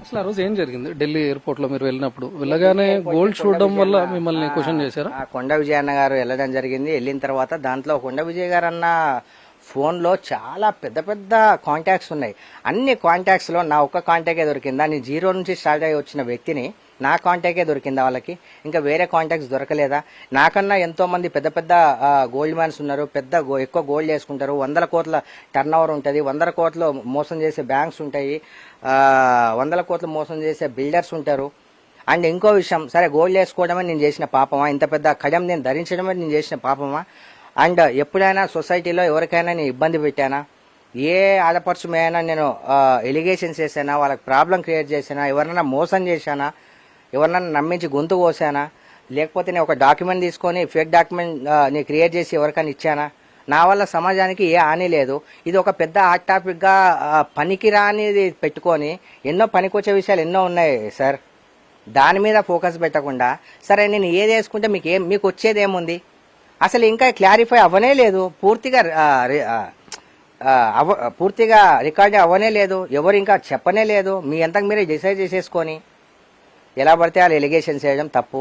అసలు ఆ రోజు ఏం జరిగింది ఢిల్లీ ఎయిర్పోర్ట్ లో మీరు వెళ్ళినప్పుడు? వెళ్ళగానే గోల్డ్ చూడడం వల్ల మిమ్మల్ని క్వశ్చన్ చేశారా? కొండ విజయ్ అన్న గారు వెళ్ళడం జరిగింది. వెళ్ళిన తర్వాత దాంట్లో కొండ విజయ్ గారు అన్న ఫోన్లో చాలా పెద్ద పెద్ద కాంటాక్ట్స్ ఉన్నాయి. అన్ని కాంటాక్ట్స్లో నా ఒక్క కాంటాక్టే దొరికిందా? నేను జీరో నుంచి స్టార్ట్ అయ్యి వచ్చిన వ్యక్తిని నా కాంటాక్టే దొరికిందా వాళ్ళకి? ఇంకా వేరే కాంటాక్ట్స్ దొరకలేదా? నాకన్నా ఎంతో మంది పెద్ద పెద్ద గోల్డ్ మ్యాన్స్ ఉన్నారు. ఎక్కువ గోల్డ్ వేసుకుంటారు. 100 కోట్ల టర్న్ ఓవర్ ఉంటుంది. 100 కోట్లు మోసం చేసే బ్యాంక్స్ ఉంటాయి. 100 కోట్లు మోసం చేసే బిల్డర్స్ ఉంటారు. అండ్ ఇంకో విషయం, సరే గోల్డ్ వేసుకోవడమే నేను చేసిన పాపమా? ఇంత పెద్ద ఖడ్యం నేను ధరించడమే నేను చేసిన పాపమా? అండ్ ఎప్పుడైనా సొసైటీలో ఎవరికైనా నేను ఇబ్బంది పెట్టానా? ఏ ఆడపడుచు అయినా నేను ఎలిగేషన్స్ చేశానా? వాళ్ళకి ప్రాబ్లం క్రియేట్ చేశానా? ఎవరినైనా మోసం చేశానా? ఎవరినైనా నమ్మించి గొంతు కోసానా? లేకపోతే నేను ఒక డాక్యుమెంట్ తీసుకొని ఫేక్ డాక్యుమెంట్ నేను క్రియేట్ చేసి ఎవరికైనా ఇచ్చానా? నా వల్ల సమాజానికి ఏ హాని లేదు. ఇది ఒక పెద్ద హాట్ టాపిక్గా పనికిరానిది పెట్టుకొని ఎన్నో పనికొచ్చే విషయాలు ఎన్నో ఉన్నాయి సార్. దాని మీద ఫోకస్ పెట్టకుండా సరే నేను ఏది వేసుకుంటే మీకు వచ్చేది ఏముంది? అసలు ఇంకా క్లారిఫై అవ్వనే లేదు. పూర్తిగా రికార్డ్ అవ్వనే లేదు. ఎవరు ఇంకా చెప్పనే లేదు. మీ అంతకు మీరే డిసైడ్ చేసేసుకొని ఎలా పడితే వాళ్ళు ఎలిగేషన్స్ చేయడం తప్పు.